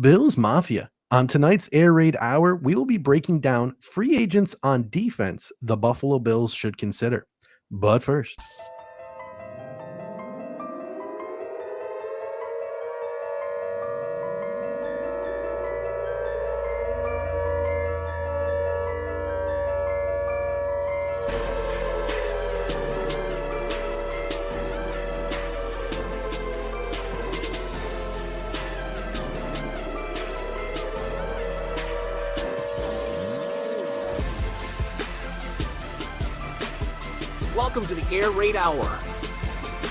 Bills Mafia. On tonight's Air Raid Hour, we will be breaking down free agents on defense the Buffalo Bills should consider. But first, Welcome to the Air Raid Hour,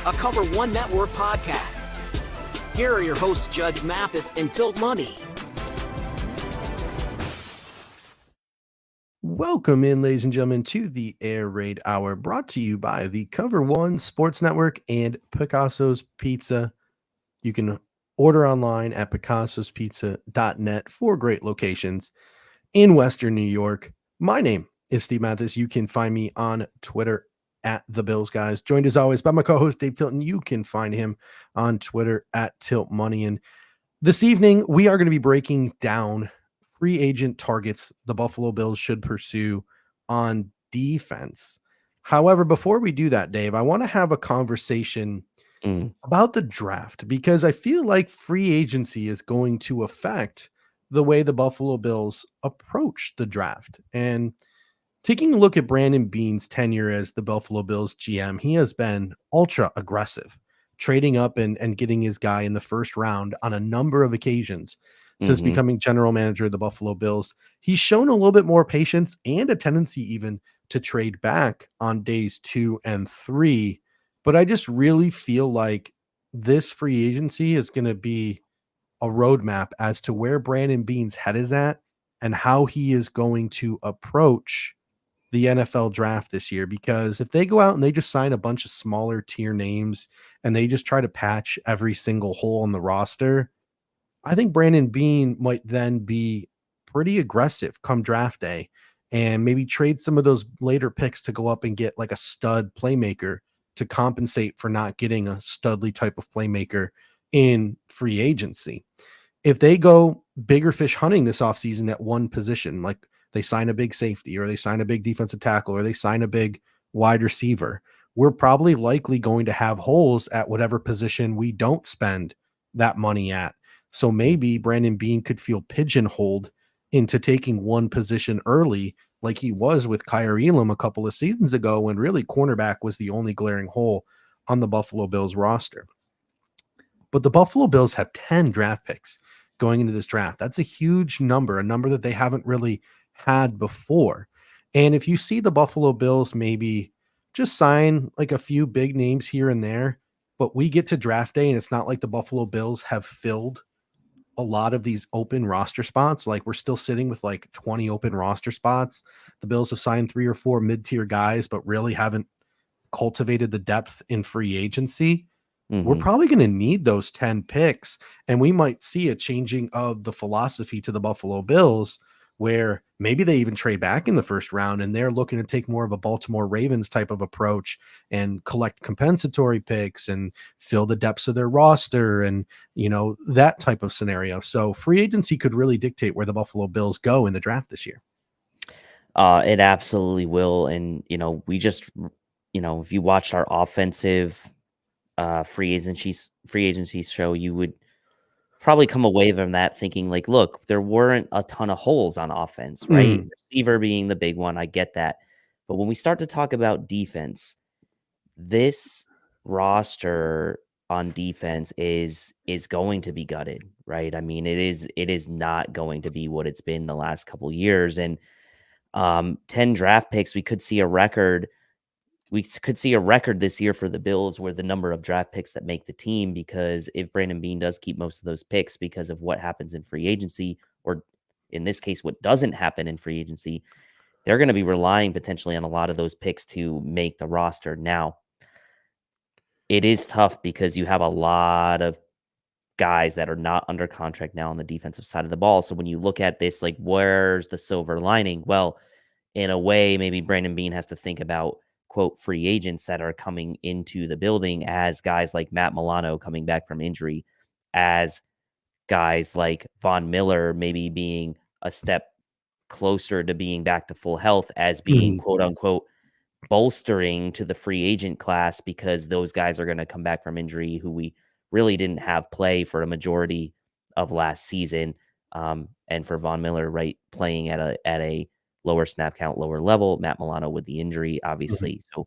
a Cover One Network podcast. Here are your hosts, Judge Mathis and Tilt Money. welcome in, ladies and gentlemen, to the Air Raid Hour, brought to you by the Cover One Sports Network and Picasso's Pizza. You can order online at picassospizza.net for great locations in Western New York. My name is Steve Mathis. You can find me on Twitter at the Bills Guys. Joined as always by my co-host Dave Tilton. You can find him on Twitter at Tilt Money. And this evening we are going to be breaking down free agent targets the Buffalo Bills should pursue on defense. However, before we do that, Dave, I want to have a conversation about the draft because I feel like free agency is going to affect the way the Buffalo Bills approach the draft. And taking a look at Brandon Beane's tenure as the Buffalo Bills GM, he has been ultra aggressive, trading up and getting his guy in the first round on a number of occasions since becoming general manager of the Buffalo Bills. He's shown a little bit more patience and a tendency even to trade back on days 2 and 3. But I just really feel like this free agency is going to be a roadmap as to where Brandon Beane's head is at and how he is going to approach the NFL draft this year. Because if they go out and they just sign a bunch of smaller tier names and they just try to patch every single hole in the roster, I think Brandon Beane might then be pretty aggressive come draft day and maybe trade some of those later picks to go up and get like a stud playmaker to compensate for not getting a studly type of playmaker in free agency. If they go bigger fish hunting this offseason at one position, like they sign a big safety or they sign a big defensive tackle or they sign a big wide receiver, we're probably likely going to have holes at whatever position we don't spend that money at. So maybe Brandon Beane could feel pigeonholed into taking one position early, like he was with Kyer Elam a couple of seasons ago, when really cornerback was the only glaring hole on the Buffalo Bills roster. But the Buffalo Bills have 10 draft picks going into this draft. That's a huge number, a number that they haven't really had before. And if you see the Buffalo Bills maybe just sign like a few big names here and there, but we get to draft day and it's not like the Buffalo Bills have filled a lot of these open roster spots. Like we're still sitting with like 20 open roster spots. The Bills have signed 3 or 4 mid-tier guys, but really haven't cultivated the depth in free agency. We're probably going to need those 10 picks, and we might see a changing of the philosophy to the Buffalo Bills, where maybe they even trade back in the first round and they're looking to take more of a Baltimore Ravens type of approach and collect compensatory picks and fill the depths of their roster and, that type of scenario. So free agency could really dictate where the Buffalo Bills go in the draft this year. It absolutely will. And, we just, if you watched our offensive free agency show, you would probably come away from that thinking like, look, there weren't a ton of holes on offense, right? Receiver being the big one. I get that. But when we start to talk about defense, this roster on defense is going to be gutted, right? I mean, it is not going to be what it's been the last couple years. And 10 draft picks, we could see a record this year for the Bills where the number of draft picks that make the team, because if Brandon Beane does keep most of those picks because of what happens in free agency, or in this case, what doesn't happen in free agency, they're going to be relying potentially on a lot of those picks to make the roster. Now, it is tough because you have a lot of guys that are not under contract now on the defensive side of the ball. So when you look at this, like, where's the silver lining? Well, in a way, maybe Brandon Beane has to think about, quote, free agents that are coming into the building, as guys like Matt Milano coming back from injury, as guys like Von Miller maybe being a step closer to being back to full health as being Mhm. quote unquote bolstering to the free agent class, because those guys are going to come back from injury who we really didn't have play for a majority of last season. And for Von Miller, right, playing at a lower snap count, lower level, Matt Milano with the injury, Mhm. obviously. So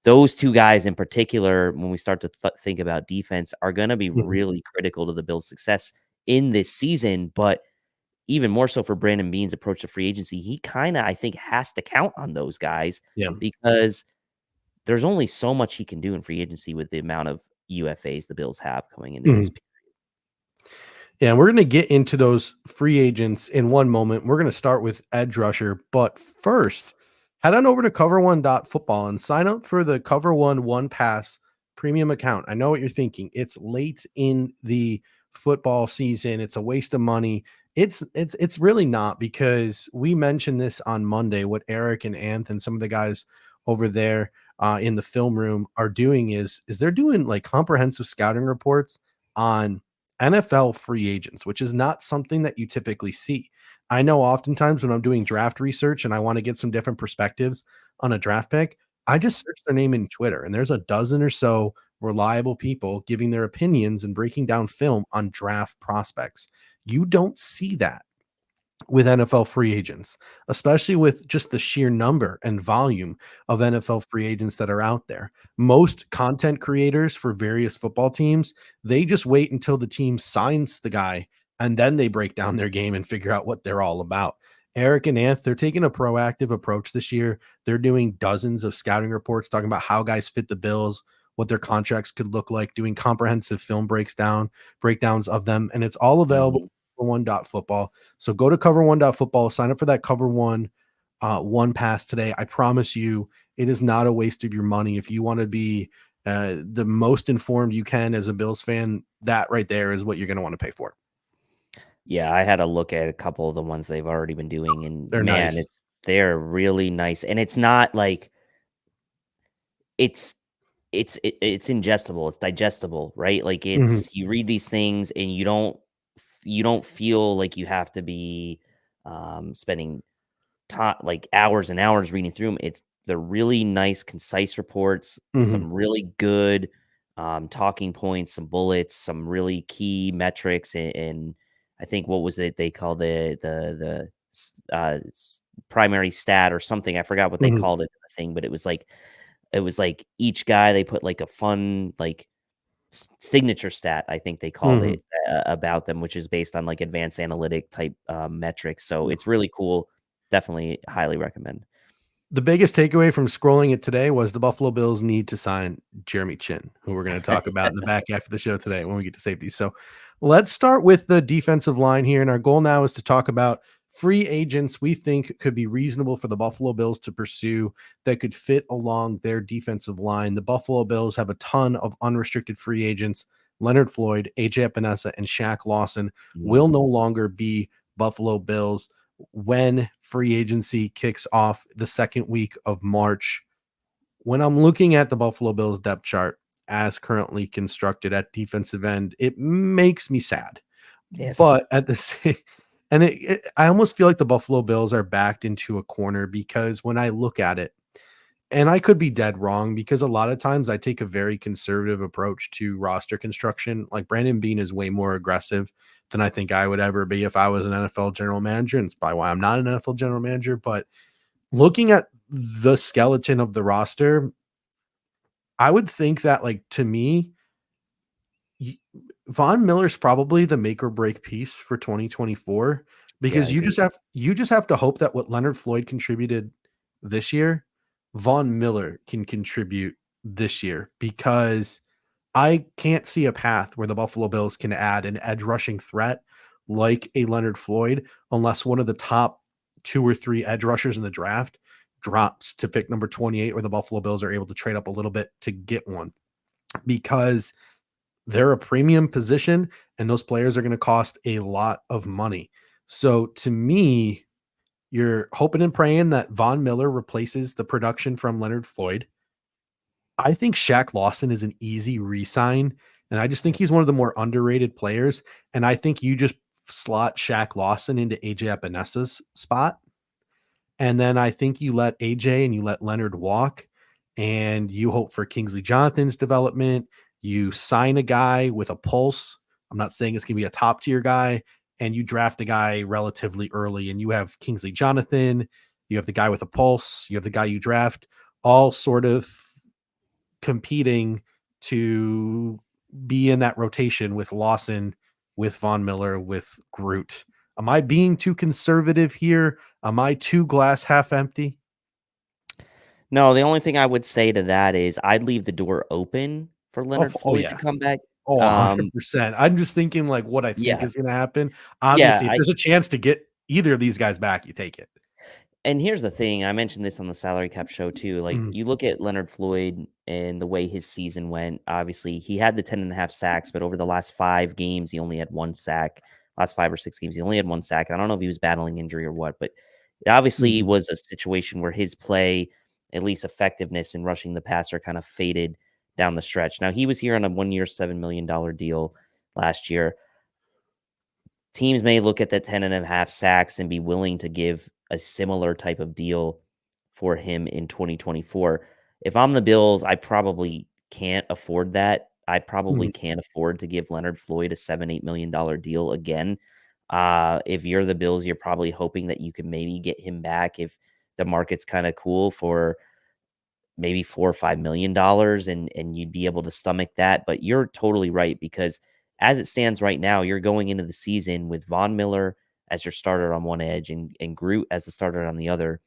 those two guys in particular, when we start to think about defense, are going to be Mhm. really critical to the Bills' success in this season. But even more so for Brandon Beane's approach to free agency, he kind of, I think, has to count on those guys Yeah. because there's only so much he can do in free agency with the amount of UFAs the Bills have coming into this. Mhm. Yeah, and we're going to get into those free agents in one moment. We're going to start with edge rusher, but first, head on over to cover1.football and sign up for the Cover One Pass premium account. I know what you're thinking. It's late in the football season. It's a waste of money. It's really not, because we mentioned this on Monday. What Eric and Anth and some of the guys over there in the film room are doing is they're doing like comprehensive scouting reports on NFL free agents, which is not something that you typically see. I know oftentimes when I'm doing draft research and I want to get some different perspectives on a draft pick, I just search their name in Twitter and there's a dozen or so reliable people giving their opinions and breaking down film on draft prospects. You don't see that with NFL free agents, especially with just the sheer number and volume of NFL free agents that are out there. Most content creators for various football teams, they just wait until the team signs the guy and then they break down their game and figure out what they're all about. Eric and Anth, they're taking a proactive approach this year. They're doing dozens of scouting reports talking about how guys fit the Bills, what their contracts could look like, doing comprehensive film breakdowns of them, and it's all available Mhm. on one.football. So go to cover1.football, sign up for that Cover One pass today. I promise you, it is not a waste of your money. If you want to be the most informed you can as a Bills fan, that right there is what you're going to want to pay for. Yeah, I had a look at a couple of the ones they've already been doing, and They're man, nice. they're really nice. And it's not like it's it's ingestible, it's digestible, right? Like Mhm. it's you read these things and you don't feel like you have to be spending like hours and hours reading through them. They're really nice, concise reports, Mhm. some really good talking points, some bullets, some really key metrics, and I think what was it they call primary stat or something. I forgot what they Mhm. called it in the thing, but it was like each guy they put like a fun like signature stat, I think they called Mhm. it, about them, which is based on like advanced analytic type metrics. So it's really cool. Definitely highly recommend. The biggest takeaway from scrolling it today was the Buffalo Bills need to sign Jeremy Chin, who we're going to talk about in the back half of the show today when we get to safety. So let's start with the defensive line here. And our goal now is to talk about free agents we think could be reasonable for the Buffalo Bills to pursue that could fit along their defensive line. The Buffalo Bills have a ton of unrestricted free agents. Leonard Floyd, AJ Epinesa, and Shaq Lawson Mm, will no longer be Buffalo Bills when free agency kicks off the second week of March. When I'm looking at the Buffalo Bills depth chart as currently constructed at defensive end, it makes me sad. yes. But at the same, and I almost feel like the Buffalo Bills are backed into a corner, because when I look at it, and I could be dead wrong, because a lot of times I take a very conservative approach to roster construction. Like Brandon Beane is way more aggressive than I think I would ever be if I was an NFL general manager. And it's probably why I'm not an NFL general manager. But looking at the skeleton of the roster, I would think that, like, to me, y- Von Miller's probably the make or break piece for 2024, Yeah, I because agree. you just have to hope that what Leonard Floyd contributed this year, Von Miller can contribute this year, because I can't see a path where the Buffalo Bills can add an edge rushing threat like a Leonard Floyd unless one of the top two or three edge rushers in the draft drops to pick number 28, or the Buffalo Bills are able to trade up a little bit to get one, because they're a premium position and those players are going to cost a lot of money. So to me, you're hoping and praying that Von Miller replaces the production from Leonard Floyd. I think Shaq Lawson is an easy re-sign And I just think he's one of the more underrated players. And I think you just slot Shaq Lawson into AJ Epenesa's spot. And then I think you let AJ and you let Leonard walk and you hope for Kingsley Jonathan's development. You sign a guy with a pulse. I'm not saying it's going to be a top tier guy, and you draft a guy relatively early, and you have Kingsley Jonathan, you have the guy with a pulse, you have the guy you draft, all sort of competing to be in that rotation with Lawson, with Von Miller, with Groot. Am I being too conservative here? Am I too glass half empty? No, the only thing I would say to that is I'd leave the door open for Leonard Oh Floyd to yeah. come back. Oh, Um, 100%. I'm just thinking like what I think yeah, is going to happen. yeah. Obviously, if there's a chance to get either of these guys back, you take it. And here's the thing, I mentioned this on the salary cap show too. Like Mhm, you look at Leonard Floyd and the way his season went. Obviously, he had the 10.5 sacks, but over the last 5 games, he only had 1 sack. Last 5 or 6 games, he only had 1 sack. I don't know if he was battling injury or what, but it obviously mhm, was a situation where his play, at least effectiveness in rushing the passer, kind of faded down the stretch. Now he was here on a 1 year, $7 million deal last year. Teams may look at the 10.5 sacks and be willing to give a similar type of deal for him in 2024. If I'm the Bills, I probably can't afford that. I probably mhm, can't afford to give Leonard Floyd a $7-8 million deal again. If you're the Bills, you're probably hoping that you can maybe get him back if the market's kind of cool for maybe $4 or $5 million, and you'd be able to stomach that. But you're totally right, because as it stands right now, you're going into the season with Von Miller as your starter on one edge and Groot as the starter on the other.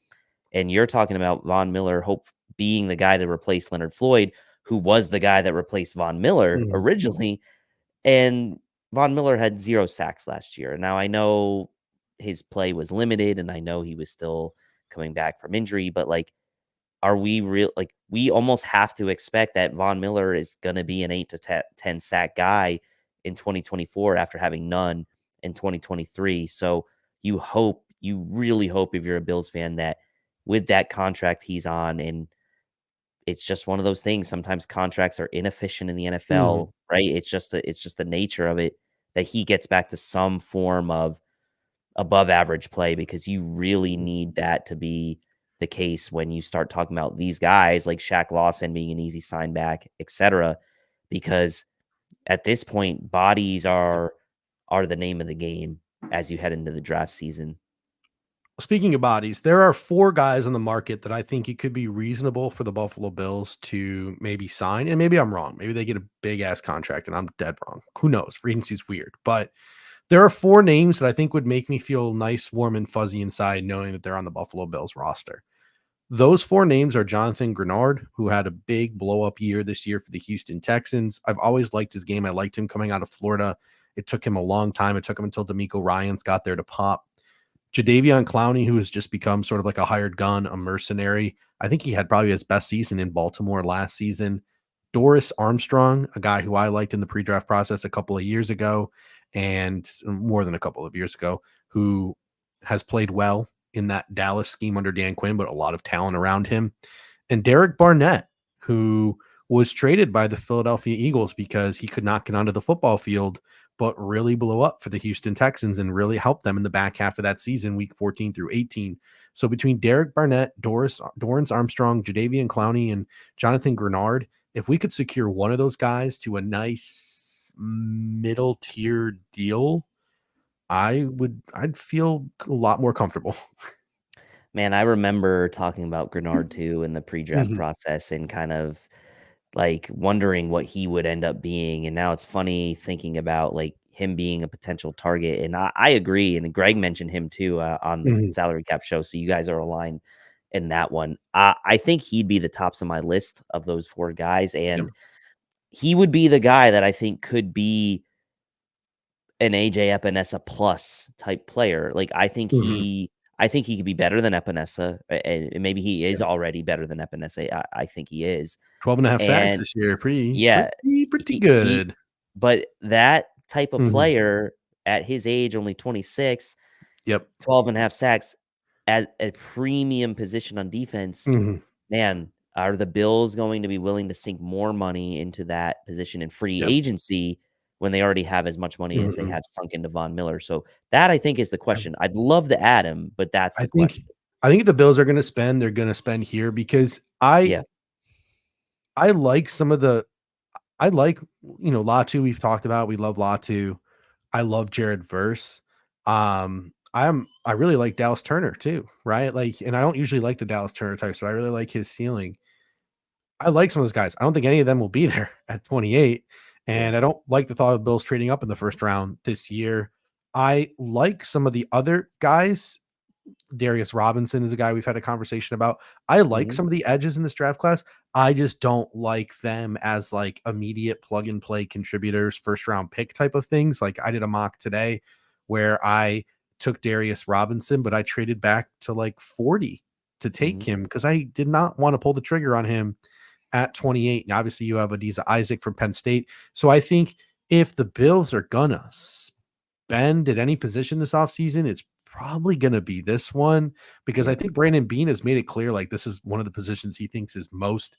And you're talking about Von Miller hope being the guy to replace Leonard Floyd, who was the guy that replaced Von Miller mhm, originally. And Von Miller had 0 sacks last year. Now I know his play was limited and I know he was still coming back from injury, but like, are we real? Like, we almost have to expect that Von Miller is going to be an 8 to 10 sack guy in 2024 after having none in 2023. So you really hope, if you're a Bills fan, that with that contract he's on, and it's just one of those things. Sometimes contracts are inefficient in the mhm, NFL, right? It's just the nature of it, that he gets back to some form of above average play, because you really need that to be the case when you start talking about these guys like Shaq Lawson being an easy sign back, etc. Because at this point, bodies are the name of the game as you head into the draft season. Speaking of bodies, there are 4 guys on the market that I think it could be reasonable for the Buffalo Bills to maybe sign, and maybe I'm wrong. Maybe they get a big ass contract and I'm dead wrong. Who knows? Free agency's weird, but there are 4 names that I think would make me feel nice, warm, and fuzzy inside knowing that they're on the Buffalo Bills roster. Those 4 names are Jonathan Grenard, who had a big blow up year this year for the Houston Texans. I've always liked his game. I liked him coming out of Florida. It took him a long time. It took him until D'Amico Ryans got there to pop. Jadeveon Clowney, who has just become sort of like a hired gun, a mercenary. I think he had probably his best season in Baltimore last season. Doris Armstrong, a guy who I liked in the pre-draft process a couple of years ago, and more than a couple of years ago, who has played well in that Dallas scheme under Dan Quinn, but a lot of talent around him. And Derek Barnett, who was traded by the Philadelphia Eagles because he could not get onto the football field, but really blew up for the Houston Texans and really helped them in the back half of that season, week 14 through 18. So between Derek Barnett, Dorrance Armstrong, Jadeveon Clowney, and Jonathan Grenard, if we could secure one of those guys to a nice middle tier deal, I'd feel a lot more comfortable. Man, I remember talking about Grenard too in the pre-draft Mhm, process and kind of like wondering what he would end up being. And now it's funny thinking about like him being a potential target. And I agree. And Greg mentioned him too on the mhm. salary cap show. So you guys are aligned in that one. I think he'd be the tops of my list of those 4 guys. Yep. And he would be the guy that I think could be an AJ Epinesa plus type player. Like Mhm. I think he could be better than Epinesa, and maybe he is Yep. already better than Epinesa. I think he is. 12 and a half sacks And this year. yeah, Pretty he good. but that type of Mhm. player at his age, only 26, Yep. 12.5 sacks at a premium position on defense, Mhm. man, Are the Bills going to be willing to sink more money into that position in free Yep. agency when they already have as much money as they Mhm. have sunk into Von Miller? So that I think is the question. I'd love to add him, but that's I the think question. I think if the Bills are gonna spend, they're gonna spend here because I Yeah. I like some of the I like, Latu we've talked about. We love Latu. I love Jared Verse. I really like Dallas Turner too, right? Like, and I don't usually like the Dallas Turner types, but I really like his ceiling. I like some of those guys. I don't think any of them will be there at 28. Yeah. And I don't like the thought of Bills trading up in the first round this year. I like some of the other guys. Darius Robinson is a guy we've had a conversation about. I like Mhm. some of the edges in this draft class. I just don't like them as like immediate plug and play contributors, first round pick type of things. Like I did a mock today where I took Darius Robinson, but I traded back to like 40 to take Mhm. him because I did not want to pull the trigger on him at 28. And obviously, you have Adiza Isaac from Penn State. So I think if the Bills are gonna spend at any position this offseason, it's probably going to be this one because I Yeah. think Brandon Bean has made it clear like this is one of the positions he thinks is most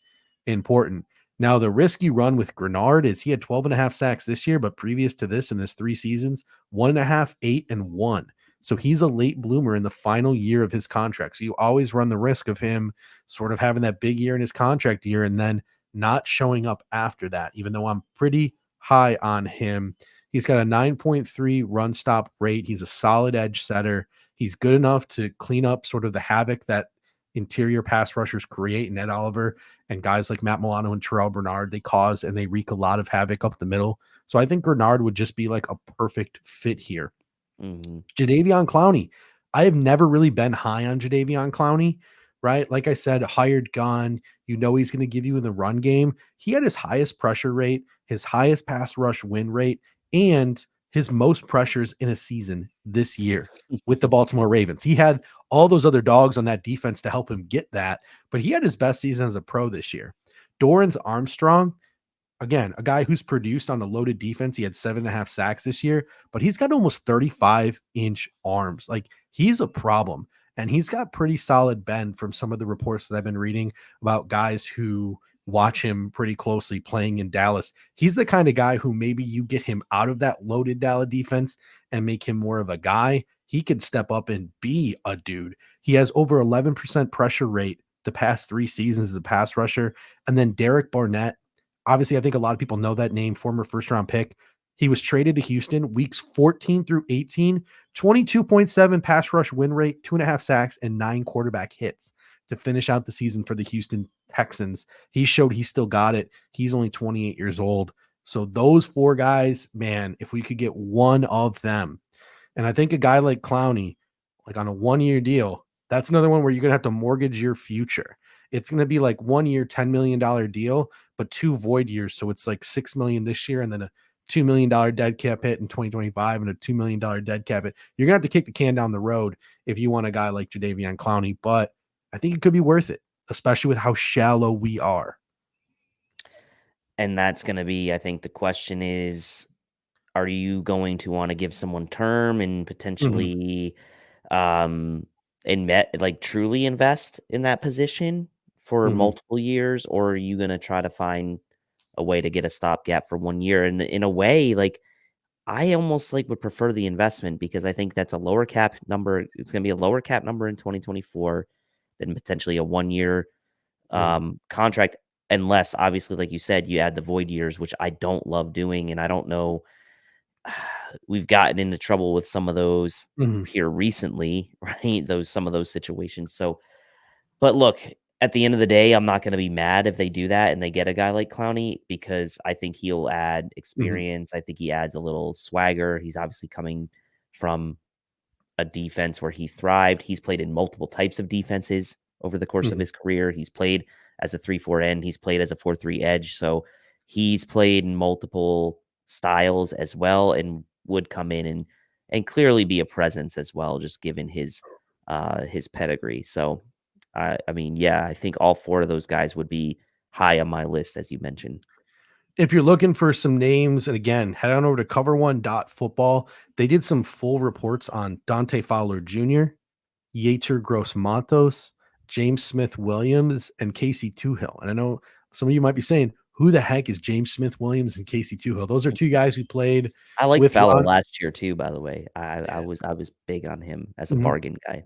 important. Now, the risky run with Grenard is he had 12 and a half sacks this year, but previous to this in his 3 seasons, 1.5, 8, and 1. So he's a late bloomer in the final year of his contract. So you always run the risk of him sort of having that big year in his contract year and then not showing up after that, even though I'm pretty high on him. He's got a 9.3 run stop rate. He's a solid edge setter. He's good enough to clean up sort of the havoc that interior pass rushers create. Ned Oliver and guys like Matt Milano and Terrell Bernard, they cause and they wreak a lot of havoc up the middle. So I think Bernard would just be like a perfect fit here. Mhm. Jadeveon Clowney. I have never really been high on Jadeveon Clowney, right? Like I said, hired gun. You know he's going to give you in the run game. He had his highest pressure rate, his highest pass rush win rate, and his most pressures in a season this year with the Baltimore Ravens. He had all those other dogs on that defense to help him get that, but he had his best season as a pro this year. Dorrance Armstrong, again, a guy who's produced on a loaded defense. He had 7.5 sacks this year, but he's got almost 35-inch arms. Like he's a problem. And he's got pretty solid bend from some of the reports that I've been reading about guys who watch him pretty closely playing in Dallas. He's the kind of guy who maybe you get him out of that loaded Dallas defense and make him more of a guy. He could step up and be a dude. He has over 11% pressure rate the past 3 seasons as a pass rusher. And then Derek Barnett, obviously, I think a lot of people know that name, former first round pick. He was traded to Houston weeks 14 through 18, 22.7 pass rush win rate, 2.5 sacks, and 9 quarterback hits to finish out the season for the Houston Texans. He showed he still got it. He's only 28 years old. So those 4 guys, man, if we could get one of them, and I think a guy like Clowney, like on a 1-year deal, that's another one where you're going to have to mortgage your future. It's going to be like 1 year, $10 million deal, but 2 void years. So it's like 6 million this year and then a $2 million dead cap hit in 2025 and a $2 million dead cap hit. You're going to have to kick the can down the road if you want a guy like Jadeveon Clowney, but I think it could be worth it, especially with how shallow we are. And that's going to be, I think the question is, are you going to want to give someone term and Mhm, potentially um like truly invest in that position for mhm, multiple years, or are you going to try to find a way to get a stopgap for 1 year? And in a way, like I almost like would prefer the investment because I think that's a lower cap number. It's going to be a lower cap number in 2024 than potentially a 1 year mhm, contract, unless obviously, like you said, you add the void years, which I don't love doing. And I don't know, we've gotten into trouble with some of those mhm. here recently, right? Some of those situations. So, but look, at the end of the day, I'm not going to be mad if they do that and they get a guy like Clowney because I think he'll add Mhm, experience. I think he adds a little swagger. He's obviously coming from a defense where he thrived. He's played in multiple types of defenses over the course of mhm, his career. He's played as a 3-4 end. He's played as a 4-3 edge. So he's played in multiple styles as well and would come in and clearly be a presence as well, just given his pedigree. So I mean, yeah, I think all 4 of those guys would be high on my list, as you mentioned. If you're looking for some names, and again, head on over to cover1.football. They did some full reports on Dante Fowler Jr., Yetur Gross Matos, James Smith-Williams and Casey Toohill. And I know some of you might be saying, who the heck is James Smith-Williams and Casey Toohill? Those are two guys who played I liked with Fowler Ron. last year too, by the way. I was big on him as a bargain guy.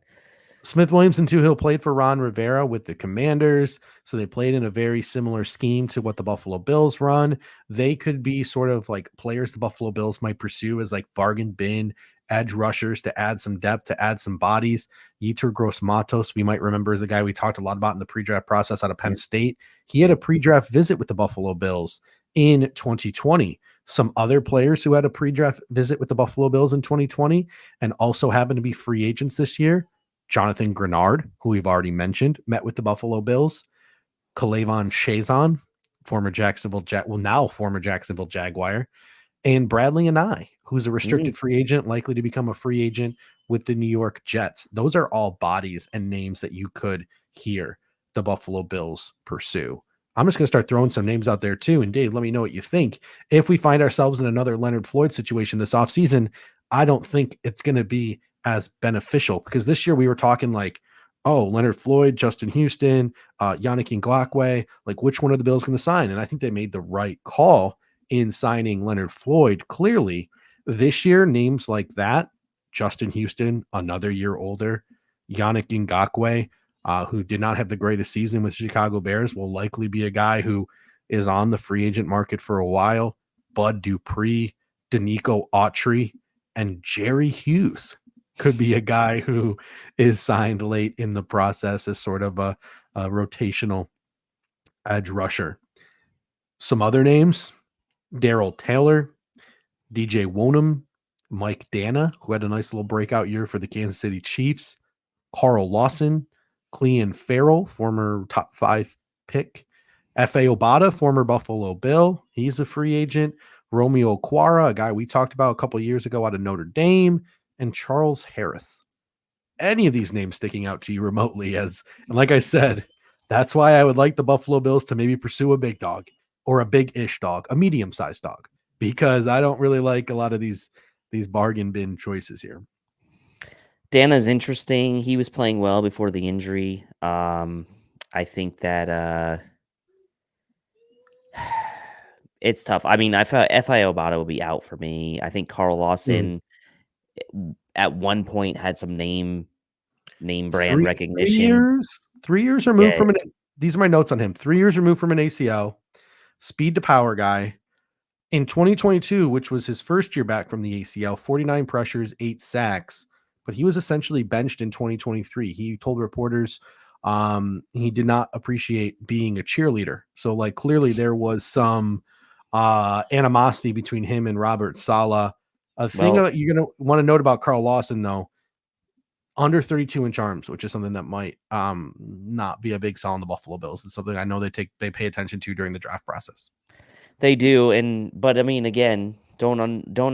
Smith-Williams and Toohill played for Ron Rivera with the Commanders, so they played in a very similar scheme to what the Buffalo Bills run. They could be sort of like players the Buffalo Bills might pursue as like bargain bin edge rushers to add some depth, to add some bodies. Yetur Gross-Matos, we might remember, is the guy we talked a lot about in the pre-draft process out of Penn State. He had a pre-draft visit with the Buffalo Bills in 2020. Some other players who had a pre-draft visit with the Buffalo Bills in 2020 and also happened to be free agents this year. Jonathan Grenard, who we've already mentioned, met with the Buffalo Bills. Kalavon Chazon, now former Jacksonville Jaguar. And Bradley Anai, who's a restricted free agent, likely to become a free agent with the New York Jets. Those are all bodies and names that you could hear the Buffalo Bills pursue. I'm just going to start throwing some names out there too. And Dave, let me know what you think. If we find ourselves in another Leonard Floyd situation this offseason, I don't think it's going to be as beneficial, because this year we were talking like, oh, Leonard Floyd, Justin Houston, Yannick Ngakoue, like which one of the Bills going to sign? And I think they made the right call in signing Leonard Floyd. Clearly this year, names like that, Justin Houston, another year older, Yannick Ngakoue, who did not have the greatest season with Chicago Bears, will likely be a guy who is on the free agent market for a while. Bud Dupree, Danico Autry, and Jerry Hughes could be a guy who is signed late in the process as sort of a rotational edge rusher. Some other names: Darrell Taylor, DJ Wonham, Mike Dana, who had a nice little breakout year for the Kansas City Chiefs, Carl Lawson, Clean Farrell, former top 5 pick, F.A. Obata, former Buffalo Bill, he's a free agent, Romeo Okwara, a guy we talked about a couple years ago out of Notre Dame, and Charles Harris. Any of these names sticking out to you remotely? And like I said, that's why I would like the Buffalo Bills to maybe pursue a big dog or a big-ish dog, a medium-sized dog, because I don't really like a lot of these bargain bin choices here. Dana's interesting. He was playing well before the injury. I think that it's tough. I mean, I thought F.I. Obata would be out for me. I think Carl Lawson at one point had some name brand recognition. 3 years removed from these are my notes on him. 3 years removed from an ACL, speed to power guy. In 2022, which was his first year back from the ACL, 49 pressures, 8 sacks, but he was essentially benched in 2023. He told reporters he did not appreciate being a cheerleader. So like clearly there was some animosity between him and Robert Saleh. A thing you're going to want to note about Carl Lawson, though, under 32-inch arms, which is something that might not be a big sell on the Buffalo Bills. It's something I know they pay attention to during the draft process. They do, but I mean, again, don't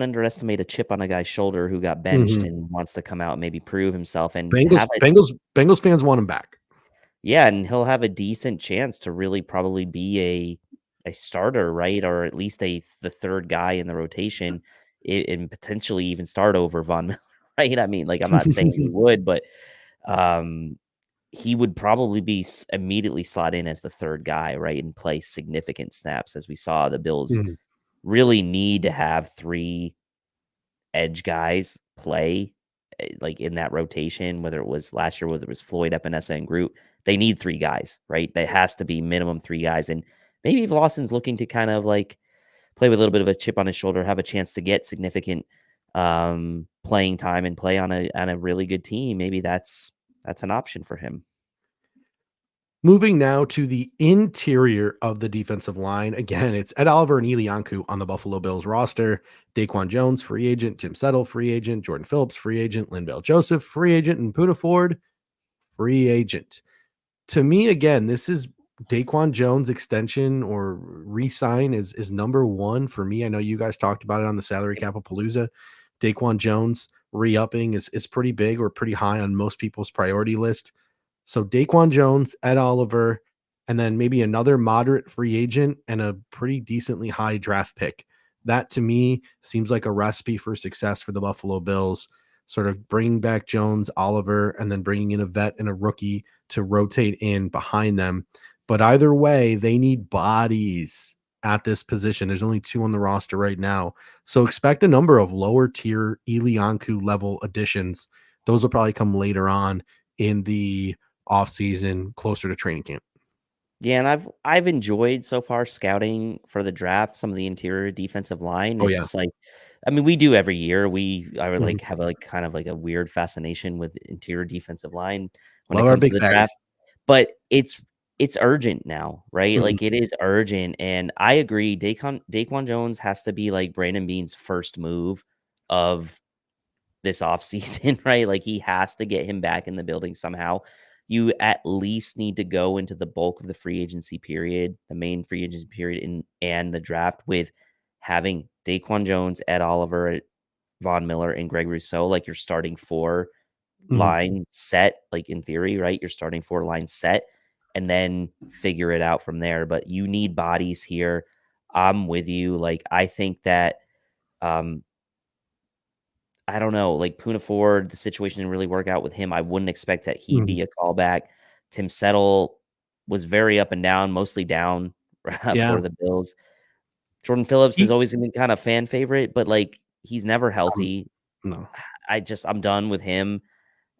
underestimate a chip on a guy's shoulder who got benched and wants to come out and maybe prove himself. And Bengals fans want him back. Yeah, and he'll have a decent chance to really probably be a starter, right, or at least the third guy in the rotation, and potentially even start over Von Miller, right? I mean, like I'm not saying he would, but he would probably be immediately slot in as the third guy, right, and play significant snaps. As we saw, the Bills really need to have 3 edge guys play like in that rotation, whether it was last year, whether it was Floyd, Epinesa, and Groot. They need 3 guys, right? There has to be minimum 3 guys. And maybe if Lawson's looking to kind of like play with a little bit of a chip on his shoulder, have a chance to get significant playing time and play on a really good team, maybe that's an option for him. Moving now to the interior of the defensive line. Again, it's Ed Oliver and Eli Ankou on the Buffalo Bills roster. Daquan Jones, free agent. Tim Settle, free agent. Jordan Phillips, free agent. Linval Joseph, free agent. And Poona Ford, free agent. To me, again, this is Daquan Jones extension or re-sign is number one for me. I know you guys talked about it on the salary cap-a-palooza. Daquan Jones re-upping is pretty big or pretty high on most people's priority list. So Daquan Jones, Ed Oliver, and then maybe another moderate free agent and a pretty decently high draft pick. That to me seems like a recipe for success for the Buffalo Bills. sort of bringing back Jones, Oliver, and then bringing in a vet and a rookie to rotate in behind them. But either way, they need bodies at this position. There's only 2 on the roster right now. So expect a number of lower tier Ilianku level additions. Those will probably come later on in the offseason, closer to training camp. Yeah, and I've enjoyed so far scouting for the draft some of the interior defensive line. Oh, yeah. It's like, I mean, we do every year. I would Mhm. like have like kind of like a weird fascination with interior defensive line when it Love our comes to big the fatties. draft. But it's urgent now, right? Mhm. Like it is urgent, and I agree. Daquan Jones has to be like Brandon Beane's first move of this offseason, right? Like he has to get him back in the building somehow. You at least need to go into the bulk of the free agency period, the main free agency period and the draft with having Daquan Jones, Ed Oliver, Von Miller, and Greg Rousseau, like your starting 4 Mhm. line set, like in theory, right? Your starting 4 line set, and then figure it out from there. But you need bodies here. I'm with you. Like I think that um I don't know, like Poona Ford, the situation didn't really work out with him. I wouldn't expect that he'd Mhm. be a callback. Tim Settle was very up and down, mostly down Yeah. for the Bills. Jordan Phillips has He always been kind of fan favorite, but like he's never um, healthy. no. I'm done with him.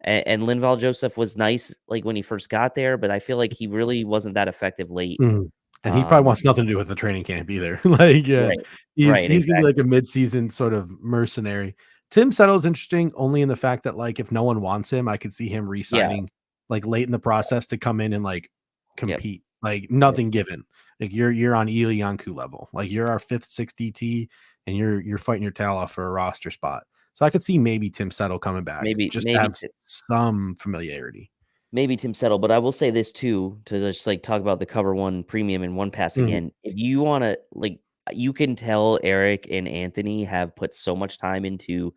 And Linval Joseph was nice like when he first got there, but I feel like he really wasn't that effective late. Mhm. And he probably Um, wants nothing to do with the training camp either. Like, right, he's right, he's gonna be like exactly. a mid-season sort of mercenary. Tim Settle's interesting only in the fact that, like, if no one wants him, I could see him Yeah, re-signing, like, late in the process to come in and, like, yep, compete. Like, yep. nothing given. Like, you're on Ilianku level. Like, you're our 5th, 6th DT, and you're fighting your tail off for a roster spot. So I could see maybe Tim Settle coming back Maybe just to maybe have some familiarity. Maybe Tim Settle, but I will say this too, to just like talk about the cover one premium and one pass Mhm. again. If you want to like, you can tell Eric and Anthony have put so much time into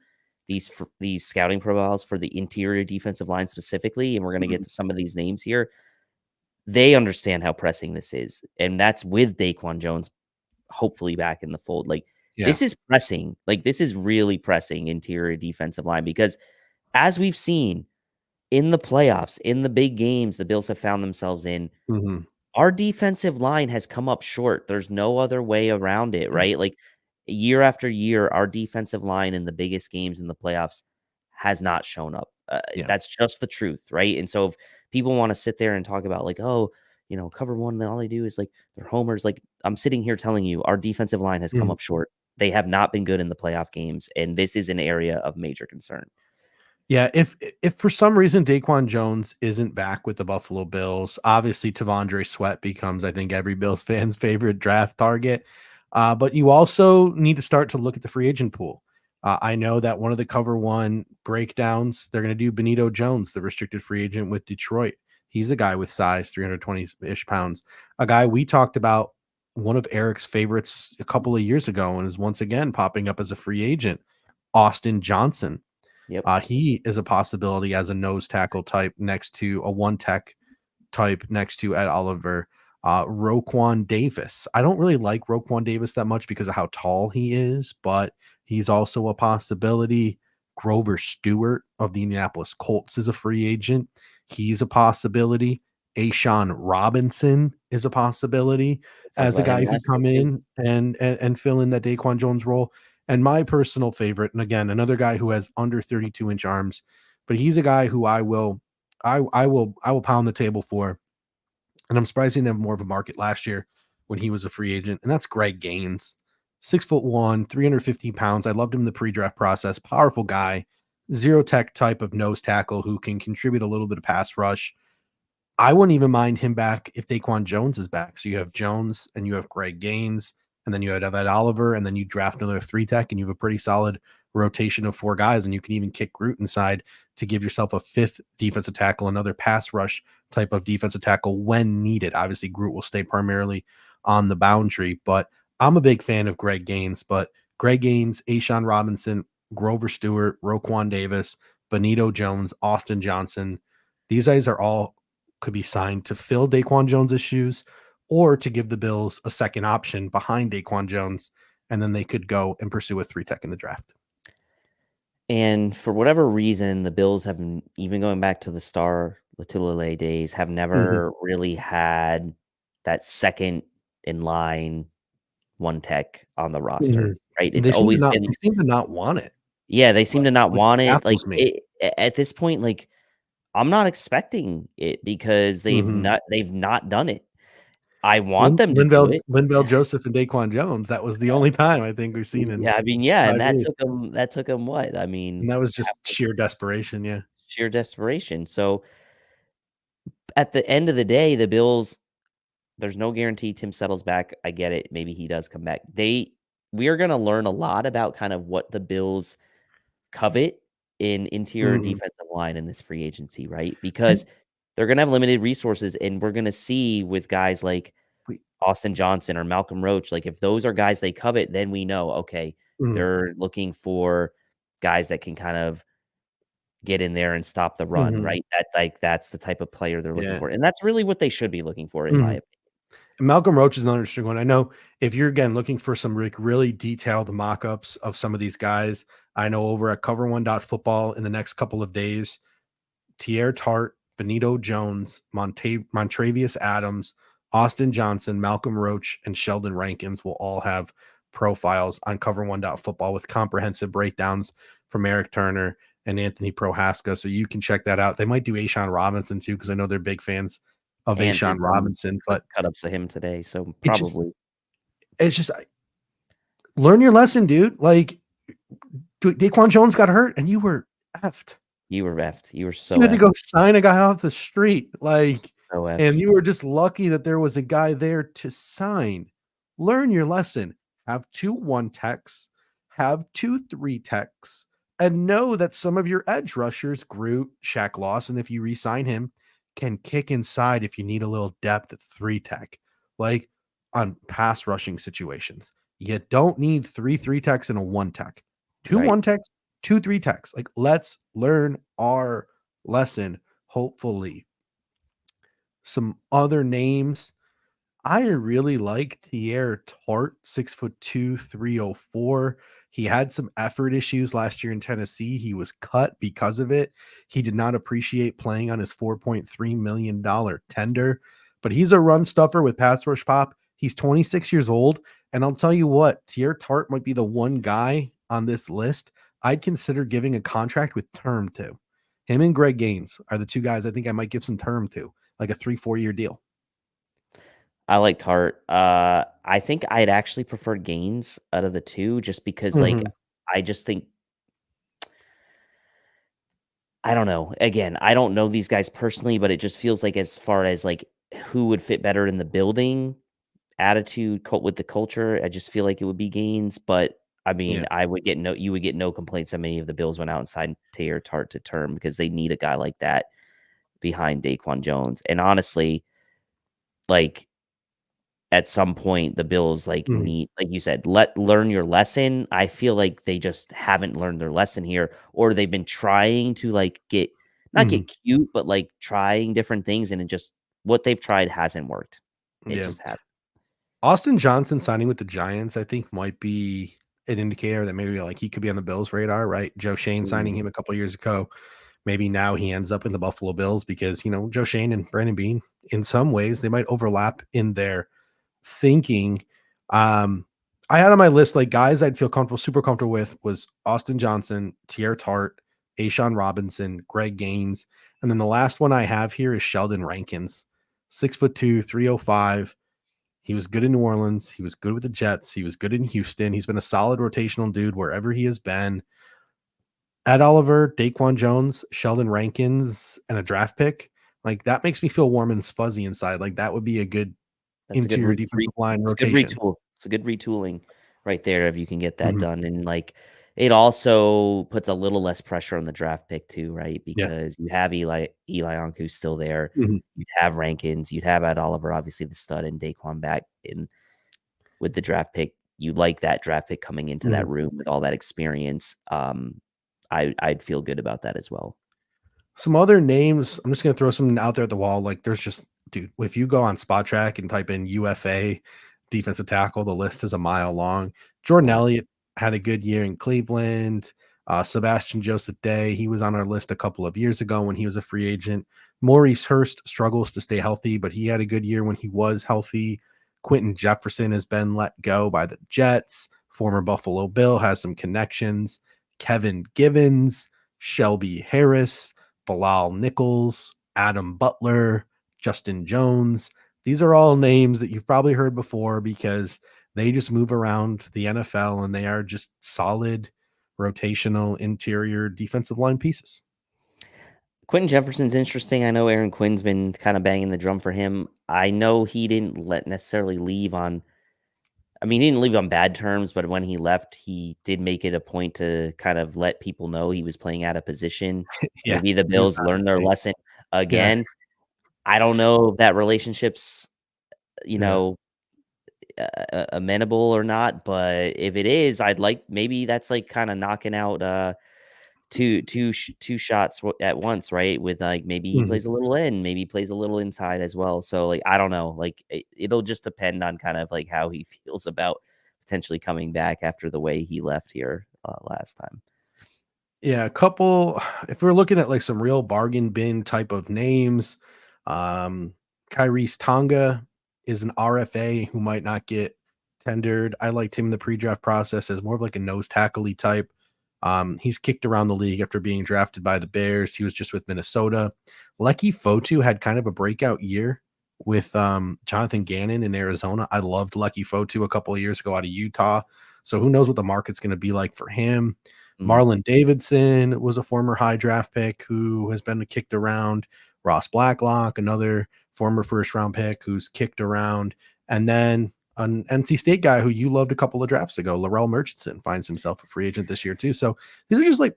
these scouting profiles for the interior defensive line specifically, and we're going to get Mhm. to some of these names here. They understand how pressing this is, and that's with Daquan Jones hopefully back in the fold. Like Yeah. this is pressing, like this is really pressing interior defensive line because as we've seen in the playoffs, in the big games the Bills have found themselves in, Mhm. our defensive line has come up short. There's no other way around it, right? Like year after year, our defensive line in the biggest games in the playoffs has not shown up. Yeah. That's just the truth, right? And so if people want to sit there and talk about like, oh, cover one, then all they do is like they're homers. Like I'm sitting here telling you, our defensive line has come Mhm. up short. They have not been good in the playoff games, and this is an area of major concern. Yeah, if for some reason Daquan Jones isn't back with the Buffalo Bills, obviously Tavondre Sweat becomes, I think, every Bills fan's favorite draft target. But you also need to start to look at the free agent pool. I know that one of the cover one breakdowns, they're going to do Benito Jones, the restricted free agent with Detroit. He's a guy with size, 320-ish pounds. A guy we talked about, one of Eric's favorites a couple of years ago, and is once again popping up as a free agent, Austin Johnson. Yep. He is a possibility as a nose tackle type next to a one tech type next to Ed Oliver. Roquan Davis. I don't really like Roquan Davis that much because of how tall he is, but he's also a possibility. Grover Stewart of the Indianapolis Colts is a free agent. He's a possibility. Ashawn Robinson is a possibility We talked as a about guy him who could last year come too. in and fill in that Daquan Jones role. And my personal favorite, and again, another guy who has under 32-inch arms, but he's a guy who I will pound the table for. And I'm surprised he didn't have more of a market last year when he was a free agent. And that's Greg Gaines. 6'1", 350 pounds. I loved him in the pre-draft process. Powerful guy, zero tech type of nose tackle who can contribute a little bit of pass rush. I wouldn't even mind him back if Daquan Jones is back. So you have Jones and you have Greg Gaines, and then you have Ed Oliver, and then you draft another 3 tech, and you have a pretty solid rotation of 4 guys. And you can even kick Groot inside to give yourself a 5th defensive tackle, another pass rush type of defensive tackle when needed. Obviously, Groot will stay primarily on the boundary, but I'm a big fan of Greg Gaines. But Greg Gaines, Ashawn Robinson, Grover Stewart, Roquan Davis, Benito Jones, Austin Johnson, these guys are all could be signed to fill Daquan Jones's shoes or to give the Bills a second option behind Daquan Jones, and then they could go and pursue a 3 tech in the draft. And for whatever reason, the Bills have, even going back to the Star Latulele days, have never really had that second in line one tech on the roster, right? It's They seem to always not. been, They seem to not want it. yeah, they seem to not Which want it. Like baffles me. at this point, like I'm not expecting it because they've not done it. I want them to do it. Linval Joseph and Daquan Jones. That was the only time I think we've seen in Yeah, I mean, yeah, and 5 years, that took them what? I and mean, that was just half sheer desperation. Yeah. sheer desperation. So at the end of the day, the Bills, there's no guarantee Tim settles back. I get it. Maybe he does come back. We are going to learn a lot about kind of what the Bills covet in interior Mhm. defensive line in this free agency, right? And Because they're going to have limited resources, and we're going to see with guys like we Austin Johnson or Malcolm Roach, like if those are guys they covet, then we know, okay, mhm, they're looking for guys that can kind of get in there and stop the run, mhm. right? That's the type of player they're looking Yeah. for. And that's really what they should be looking for, in my Mhm. opinion. And Malcolm Roach is another interesting one. I know if you're again looking for some like really detailed mock-ups of some of these guys, I know over at cover1.football in the next couple of days, Tier Tart, Benito Jones, Montravius Adams, Austin Johnson, Malcolm Roach, and Sheldon Rankins will all have profiles on cover1.football with comprehensive breakdowns from Eric Turner and Anthony Prohaska. So you can check that out. They might do Ashawn Robinson too, because I know they're big fans of And Ashawn did some Robinson, cut but cut-ups of him today, so it just probably it's just learn your lesson, dude. Like Daquan Jones got hurt and you were effed. you were effed. You were You so had to effed. go sign a guy off the street, like, So and effed. you were just lucky that there was a guy there to sign. Learn your lesson. Have 2 1 techs, have 2 3 techs, and know that some of your edge rushers, Groot, Shaq Lawson, if you re-sign him, can kick inside if you need a little depth at 3 tech, like on pass rushing situations. You don't need 3 techs and a 1 tech. 2 Right. 1 techs, 2 3 techs. Like, let's learn our lesson, hopefully. Some other names. I really like Tier Tart, 6'2", 304. He had some effort issues last year in Tennessee. He was cut because of it. He did not appreciate playing on his $4.3 million tender, but he's a run stuffer with pass rush pop. He's 26 years old. And I'll tell you what, Tier Tart might be the one guy on this list I'd consider giving a contract with term to. Him and Greg Gaines are the two guys I think I might give some term to, like a 3-4 year deal. I like Tart. I think I'd actually prefer Gaines out of the 2 just because, like, Mhm. I just think I don't know. Again, I don't know these guys personally, but it just feels like as far as, like, who would fit better in the building, attitude, with the culture, I just feel like it would be Gaines, but, I mean, Yeah. you would get no complaints on many of the Bills went out and signed Taylor Tart to term because they need a guy like that behind Daquan Jones, and honestly, like, at some point, the Bills, like, Mhm. need, like you said, learn your lesson. I feel like they just haven't learned their lesson here, or they've been trying to, like, not Mhm. get cute, but, like, trying different things, and it just what they've tried hasn't worked. It Yeah. just has. Austin Johnson signing with the Giants, I think, might be an indicator that maybe like he could be on the Bills' radar, right? Joe Shane signing Mm, him a couple years ago. Maybe now he ends up in the Buffalo Bills because, Joe Shane and Brandon Bean, in some ways, they might overlap in their thinking. I had on my list like guys I'd feel comfortable, super comfortable with was Austin Johnson, Tier Tart, Ashawn Robinson, Greg Gaines. And then the last one I have here is Sheldon Rankins, 6'2", 305. He was good in New Orleans. He was good with the Jets. He was good in Houston. He's been a solid rotational dude wherever he has been. Ed Oliver, Daquan Jones, Sheldon Rankins, and a draft pick. Like that makes me feel warm and fuzzy inside. Like that would be a good that's a good interior defensive line it's a good rotation. retool. It's a good retooling right there if you can get that Mhm. done, and, like, it also puts a little less pressure on the draft pick too, right? Yeah. Because you have Eli Ankou still there. Mhm. You'd have Rankins, you'd have Ed Oliver, obviously the stud, and Daquan back in with the draft pick. You like that draft pick coming into that Mhm. room with all that experience. I'd feel good about that as well. Some other names. I'm just gonna throw something out there at the wall. Like there's just, dude, if you go on Spot Track and type in UFA defensive tackle, the list is a mile long. It's a Jordan lot. Elliott had a good year in Cleveland. Sebastian Joseph Day, he was on our list a couple of years ago when he was a free agent. Maurice Hurst struggles to stay healthy, but he had a good year when he was healthy. Quentin Jefferson has been let go by the Jets. Former Buffalo Bill has some connections. Kevin Givens, Shelby Harris, Bilal Nichols, Adam Butler, Justin Jones. These are all names that you've probably heard before because they just move around the NFL and they are just solid rotational interior defensive line pieces. Quentin Jefferson's interesting. I know Aaron Quinn's been kind of banging the drum for him. I know he didn't necessarily leave on. I mean, he didn't leave on bad terms, but when he left, he did make it a point to kind of let people know he was playing out of position. Yeah, Maybe the he was Bills not learned their happy. lesson Yeah, again. I don't know if that relationship's, you yeah. know, amenable or not, but if it is, I'd like maybe that's like kind of knocking out two shots at once, right? With like maybe he Mhm. plays a little in, maybe he plays a little inside as well. So like I don't know, like it'll just depend on kind of like how he feels about potentially coming back after the way he left here last time. Yeah, a couple if we're looking at like some real bargain bin type of names, Kyrie's Tonga is an RFA who might not get tendered. I liked him in the pre-draft process as more of like a nose tackle type. He's kicked around the league after being drafted by the Bears. He was just with Minnesota. Lecky Fotu had kind of a breakout year with Jonathan Gannon in Arizona. I loved Lecky Fotu a couple of years ago out of Utah. So who knows what the market's going to be like for him. Mhm. Marlon Davidson was a former high draft pick who has been kicked around. Ross Blacklock, another former first round pick who's kicked around. And then an NC State guy who you loved a couple of drafts ago, Laurel Murchison, finds himself a free agent this year too. So these are just like,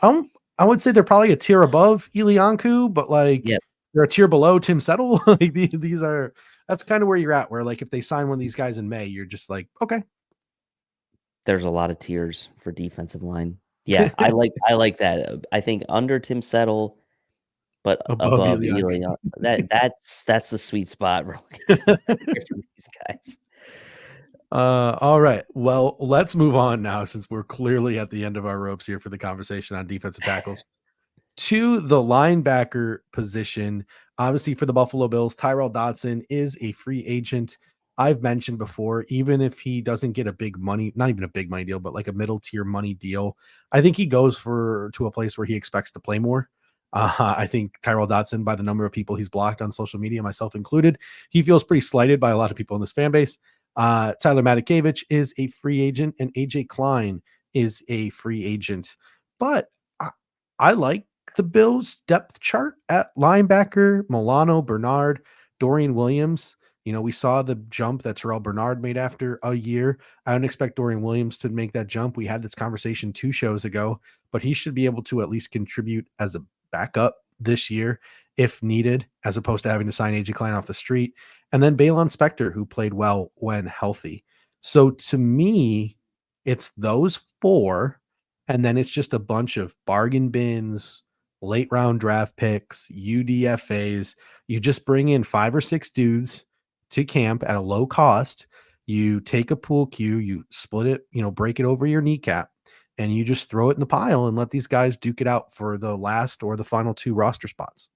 I would say they're probably a tier above Ilianku, but like Yep. they're a tier below Tim Settle. Like these are, that's kind of where you're at. Where like if they sign one of these guys in May, you're just like, okay. There's a lot of tiers for defensive line. Yeah, I like that. I think under Tim Settle, but Above above Ilianku. Elion. That's the sweet spot we're looking for here from these guys. All right. Well, let's move on now since we're clearly at the end of our ropes here for the conversation on defensive tackles to the linebacker position. Obviously, for the Buffalo Bills, Tyrell Dodson is a free agent. I've mentioned before, even if he doesn't get a big money, not even a big money deal, but like a middle tier money deal, I think he goes to a place where he expects to play more. I think Tyrell Dodson, by the number of people he's blocked on social media, myself included, he feels pretty slighted by a lot of people in this fan base. Tyler Matakevich is a free agent, and AJ Klein is a free agent. But I like the Bills depth chart at linebacker: Milano, Bernard, Dorian Williams. You know, we saw the jump that Terrell Bernard made after a year. I don't expect Dorian Williams to make that jump. We had this conversation 2 shows ago, but he should be able to at least contribute as a backup this year if needed, as opposed to having to sign AJ Klein off the street. And then Balon Spector, who played well when healthy. So to me, it's those four, and then it's just a bunch of bargain bins, late round draft picks, UDFAs. You just bring in 5 or 6 dudes to camp at a low cost. You take a pool cue, you split it, break it over your kneecap, and you just throw it in the pile and let these guys duke it out for the last or the final 2 roster spots.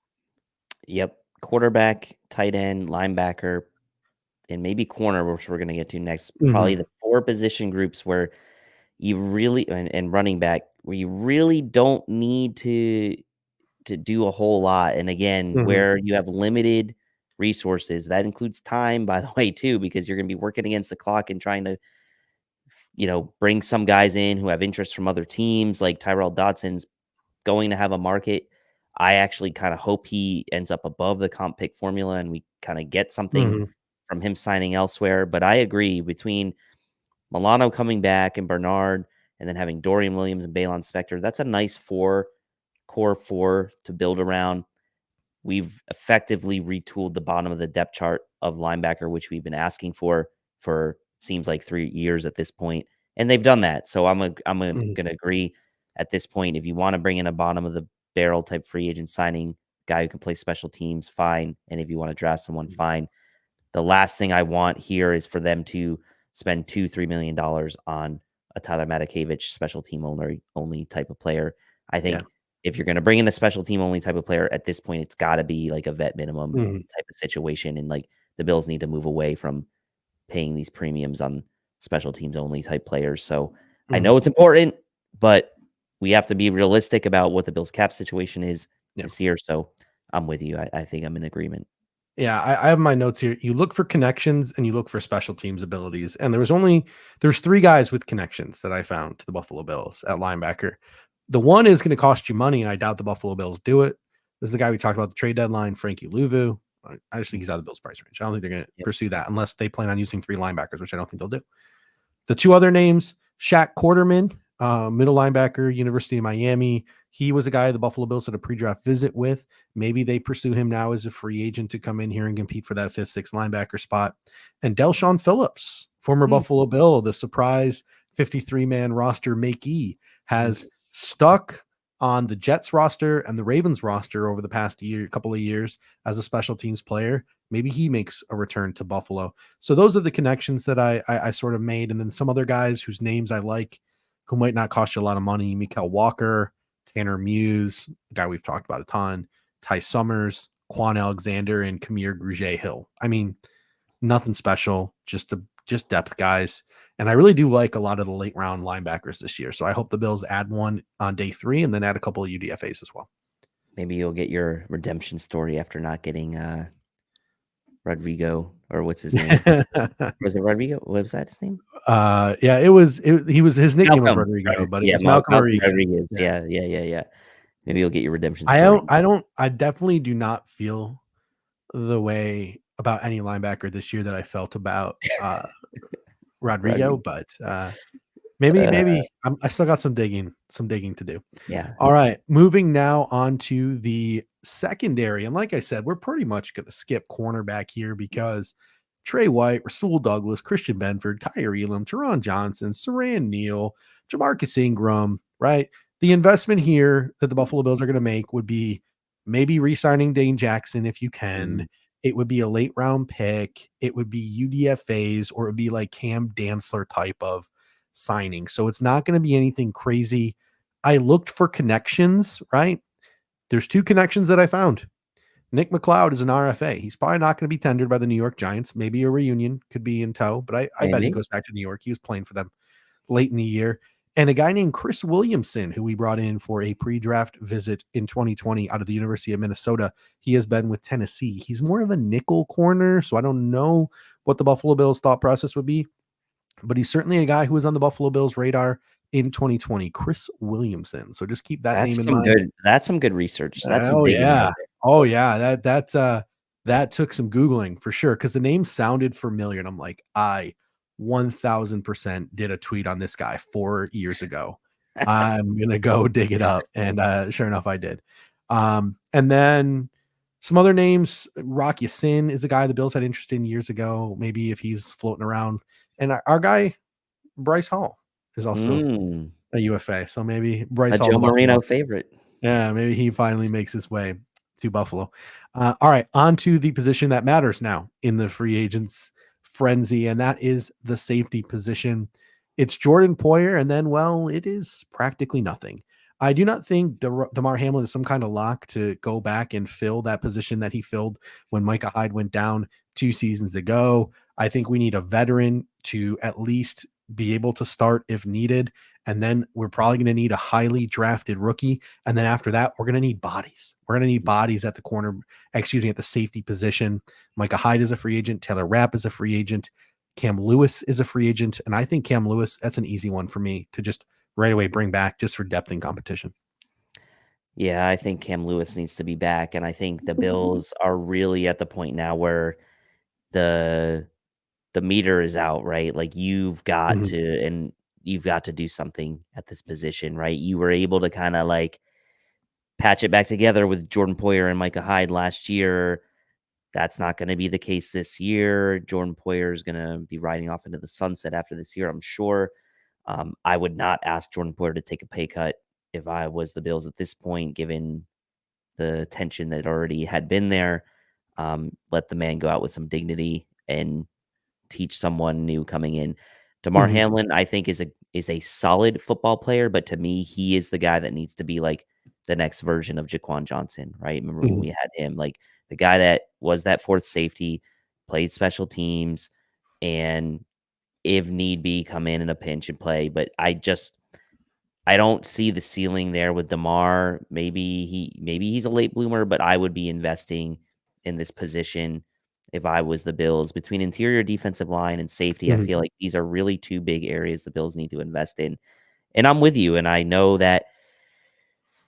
Yep. Quarterback, tight end, linebacker, and maybe corner, which we're going to get to next. Probably Mhm. the 4 position groups where you really and running back where you really don't need to do a whole lot. And again, Mhm. where you have limited resources, that includes time, by the way, too, because you're going to be working against the clock and trying to, bring some guys in who have interest from other teams. Like Tyrell Dodson's going to have a market. I actually kind of hope he ends up above the comp pick formula and we kind of get something Mhm. from him signing elsewhere. But I agree between Milano coming back and Bernard and then having Dorian Williams and Balon Spector, that's a nice core four to build around. We've effectively retooled the bottom of the depth chart of linebacker, which we've been asking for seems like 3 years at this point, and they've done that. So I'm going Mhm. to agree at this point. If you want to bring in a bottom of the barrel type free agent signing guy who can play special teams, fine. And if you want to draft someone, fine. The last thing I want here is for them to spend $2-3 million on a Tyler Matakevich special team only type of player. I think Yeah. if you're going to bring in a special team only type of player at this point, it's got to be like a vet minimum Mhm. type of situation. And like the Bills need to move away from paying these premiums on special teams only type players. So I Mhm. know it's important, but we have to be realistic about what the Bills cap situation is Yeah. this year. So I'm with you. I think I'm in agreement. Yeah, I have my notes here. You look for connections and you look for special teams abilities. And there's three guys with connections that I found to the Buffalo Bills at linebacker. The one is going to cost you money, and I doubt the Buffalo Bills do it. This is the guy we talked about the trade deadline, Frankie Louvu. I just think he's out of the Bills' price range. I don't think they're going to Yep. pursue that unless they plan on using three linebackers, which I don't think they'll do. The two other names, Shaq Quarterman, middle linebacker, University of Miami. He was a guy the Buffalo Bills had a pre-draft visit with. Maybe they pursue him now as a free agent to come in here and compete for that 5th, 6th linebacker spot. And Delshon Phillips, former Buffalo Bill, the surprise 53-man roster makee, has stuck on the Jets roster and the Ravens roster over the past couple of years as a special teams player. Maybe he makes a return to Buffalo. So those are the connections that I sort of made. And then some other guys whose names I like who might not cost you a lot of money. Mikael Walker, Tanner Muse, a guy we've talked about a ton, Ty Summers, Quan Alexander, and Kamir Grugier Hill. I mean, nothing special, just depth guys. And I really do like a lot of the late round linebackers this year. So I hope the Bills add one on day 3 and then add a couple of UDFAs as well. Maybe you'll get your redemption story after not getting Rodrigo, or what's his name? Was it Rodrigo? What was that his name? Yeah, his nickname was Rodrigo, right? but it Yeah, was Malcolm Rodriguez. Rodriguez. Yeah. Maybe you'll get your redemption I story. I definitely do not feel the way about any linebacker this year that I felt about Rodrigo, but maybe I still got some digging to do. Yeah. All right, moving now on to the secondary. And like I said, we're pretty much going to skip cornerback here because Trey White, Rasul Douglas, Christian Benford, Kyrie Elam, Teron Johnson, Saran Neal, Jamarcus Ingram, right? The investment here that the Buffalo Bills are going to make would be maybe re-signing Dane Jackson if you can. It would be a late round pick. It would be UDFAs, or it would be like Cam Dantzler type of signing. So it's not going to be anything crazy. I looked for connections, right? There's 2 connections that I found. Nick McLeod is an RFA. He's probably not going to be tendered by the New York Giants. Maybe a reunion could be in tow, but I bet he goes back to New York. He was playing for them late in the year. And a guy named Chris Williamson, who we brought in for a pre-draft visit in 2020 out of the University of Minnesota. He has been with Tennessee. He's more of a nickel corner, so I don't know what the Buffalo Bills thought process would be, but he's certainly a guy who was on the Buffalo Bills radar in 2020, Chris Williamson. So just keep that name in mind. That's some good research. That's some Oh digging yeah. right there. Oh yeah. That took some Googling for sure, because the name sounded familiar. And I'm like, I 1000% did a tweet on this guy 4 years ago. I'm gonna go dig it up. And sure enough, I did. And then some other names. Rock Sin is a guy the Bills had interest in years ago. Maybe if he's floating around. And our guy, Bryce Hall, is also a UFA. So maybe Bryce Hall, Joe Marino favorite. Yeah, maybe he finally makes his way to Buffalo. All right, on to the position that matters now in the free agents frenzy, and that is the safety position. It's Jordan Poyer, and then, well, it is practically nothing. I do not think Damar Hamlin is some kind of lock to go back and fill that position that he filled when Micah Hyde went down 2 seasons ago. I think we need a veteran to at least be able to start if needed. And then we're probably going to need a highly drafted rookie. And then after that, we're going to need bodies. We're going to need bodies at the safety position. Micah Hyde is a free agent. Taylor Rapp is a free agent. Cam Lewis is a free agent. And I think Cam Lewis, that's an easy one for me to just right away bring back just for depth and competition. Yeah, I think Cam Lewis needs to be back. And I think the Bills are really at the point now where the meter is out, right? Like you've got to do something at this position, right? You were able to kind of like patch it back together with Jordan Poyer and Micah Hyde last year. That's not going to be the case this year. Jordan Poyer is going to be riding off into the sunset after this year, I'm sure. I would not ask Jordan Poyer to take a pay cut if I was the Bills at this point, given the tension that already had been there. Let the man go out with some dignity and teach someone new coming in. Damar Hamlin, I think, is is a solid football player, but to me, he is the guy that needs to be like the next version of Jaquan Johnson, right? Remember when we had him, like the guy that was that fourth safety, played special teams, and if need be, come in a pinch and play. But I don't see the ceiling there with DeMar. Maybe he's a late bloomer, but I would be investing in this position if I was the Bills. Between interior defensive line and safety, I feel like these are really two big areas the Bills need to invest in. And I'm with you. And I know that,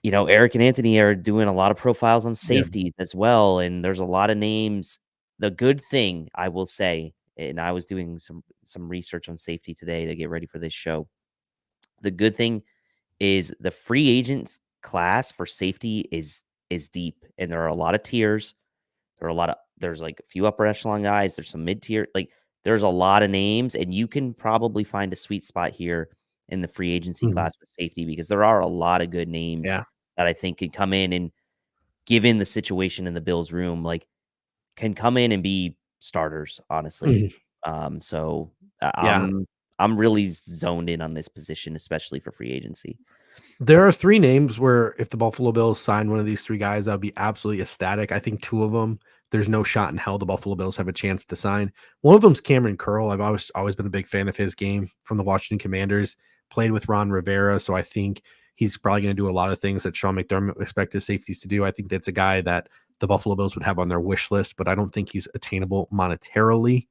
Eric and Anthony are doing a lot of profiles on Yeah. safeties as well. And there's a lot of names. The good thing I will say, and I was doing some research on safety today to get ready for this show. The good thing is the free agents class for safety is deep, and there are a lot of tiers. There's like a few upper echelon guys. There's some mid tier. Like there's a lot of names, and you can probably find a sweet spot here in the free agency class with safety because there are a lot of good names Yeah. that I think could come in and, given the situation in the Bills room, like can come in and be starters. Honestly, so Yeah. I'm really zoned in on this position, especially for free agency. There are 3 names where if the Buffalo Bills sign one of these 3 guys, I'd be absolutely ecstatic. I think 2 of them, there's no shot in hell the Buffalo Bills have a chance to sign. One of them's Cameron Curl. I've always been a big fan of his game from the Washington Commanders, played with Ron Rivera, so I think he's probably going to do a lot of things that Sean McDermott would expect his safeties to do. I think that's a guy that the Buffalo Bills would have on their wish list, but I don't think he's attainable monetarily.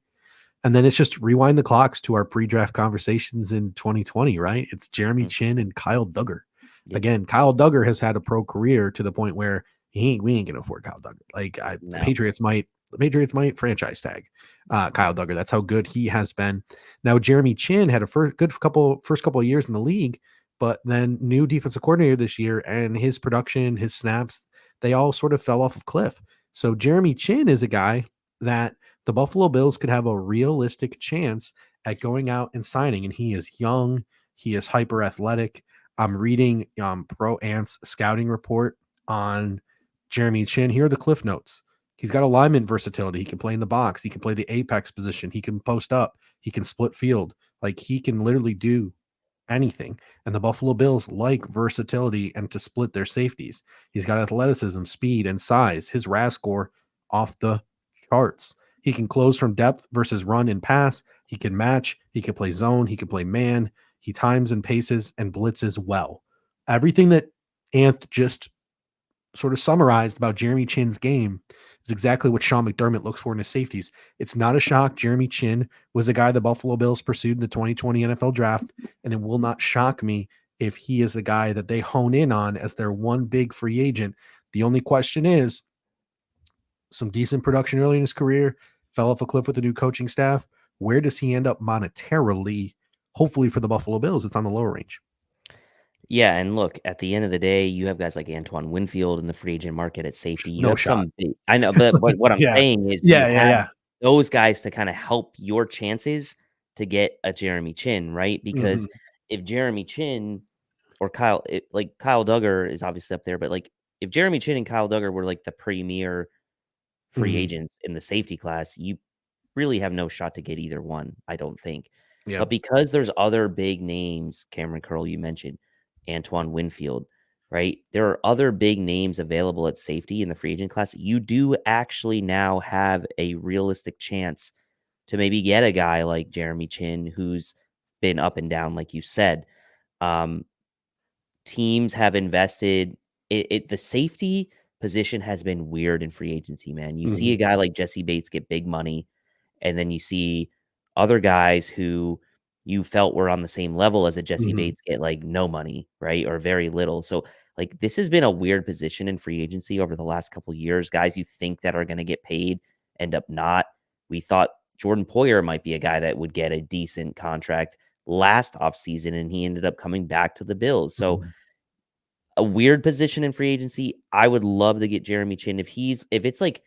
And then it's just rewind the clocks to our pre-draft conversations in 2020, right? It's Jeremy Chin and Kyle Duggar. Yep. Again, Kyle Duggar has had a pro career to the point where we ain't gonna afford Kyle Duggar. Like the Patriots might franchise tag Kyle Duggar. That's how good he has been. Now Jeremy Chin had a first couple of years in the league, but then new defensive coordinator this year, and his production, his snaps, they all sort of fell off a cliff. So Jeremy Chin is a guy that the Buffalo Bills could have a realistic chance at going out and signing. And he is young. He is hyper athletic. I'm reading Pro Ant's scouting report on Jeremy Chin. Here are the cliff notes. He's got alignment versatility. He can play in the box. He can play the apex position. He can post up. He can split field. Like he can literally do anything. And the Buffalo Bills like versatility and to split their safeties. He's got athleticism, speed, and size. His RAS score off the charts. He can close from depth versus run and pass. He can match. He can play zone. He can play man. He times and paces and blitzes well. Everything that Anth just sort of summarized about Jeremy Chin's game is exactly what Sean McDermott looks for in his safeties. It's not a shock. Jeremy Chin was a guy the Buffalo Bills pursued in the 2020 NFL draft, and it will not shock me if he is a guy that they hone in on as their one big free agent. The only question is some decent production early in his career, fell off a cliff with the new coaching staff. Where does he end up monetarily? Hopefully for the Buffalo Bills, it's on the lower range. Yeah, and look, at the end of the day, you have guys like Antoine Winfield in the free agent market at safety. You No have shot. some big, I know, but what I'm Yeah. saying is you have those guys to kind of help your chances to get a Jeremy Chin, right? Because if Jeremy Chin or Kyle Duggar is obviously up there, but like if Jeremy Chin and Kyle Duggar were like the premier free agents in the safety class, you really have no shot to get either one, I don't think. Yeah. But because there's other big names, Cameron Curl, you mentioned, Antoine Winfield, right? There are other big names available at safety in the free agent class. You do actually now have a realistic chance to maybe get a guy like Jeremy Chin, who's been up and down, like you said. Teams have invested the safety position has been weird in free agency, man. You see a guy like Jesse Bates get big money, and then you see other guys who you felt were on the same level as a Jesse Bates get like no money, right? Or very little. So like this has been a weird position in free agency over the last couple of years. Guys you think that are going to get paid end up not. We thought Jordan Poyer might be a guy that would get a decent contract last offseason, and he ended up coming back to the Bills. So a weird position in free agency. I would love to get Jeremy Chin if it's like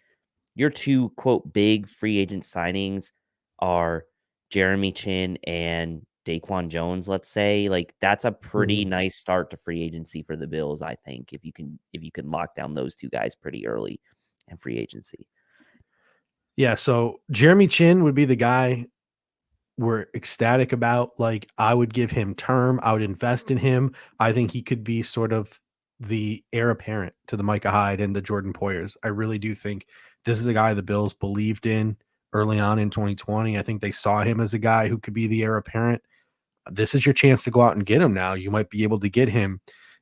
your two quote big free agent signings are Jeremy Chin and Daquan Jones, let's say. Like that's a pretty nice start to free agency for the Bills, I think, if you can lock down those two guys pretty early in free agency. Yeah, so Jeremy Chin would be the guy were ecstatic about. Like, I would give him term. I would invest in him. I think he could be sort of the heir apparent to the Micah Hyde and the Jordan Poyers. I really do think this is a guy the Bills believed in early on in 2020. I think they saw him as a guy who could be the heir apparent. This is your chance to go out and get him now. You might be able to get him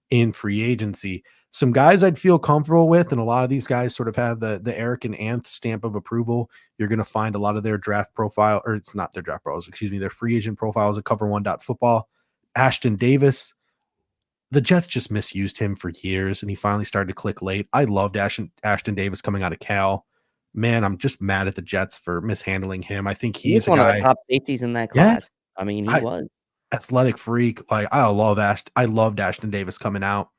in free agency. Some guys I'd feel comfortable with, and a lot of these guys sort of have the Eric and Anth stamp of approval. You're going to find a lot of their draft profile, or it's not their draft profiles, excuse me, their free agent profiles at cover1.football. Ashton Davis, the Jets just misused him for years, and he finally started to click late. I loved Ashton Davis coming out of Cal. Man, I'm just mad at the Jets for mishandling him. I think He was he's a one of the guy. top safeties in that Yeah, class. I mean, he I, was. athletic freak. Like, I loved Ashton Davis coming out.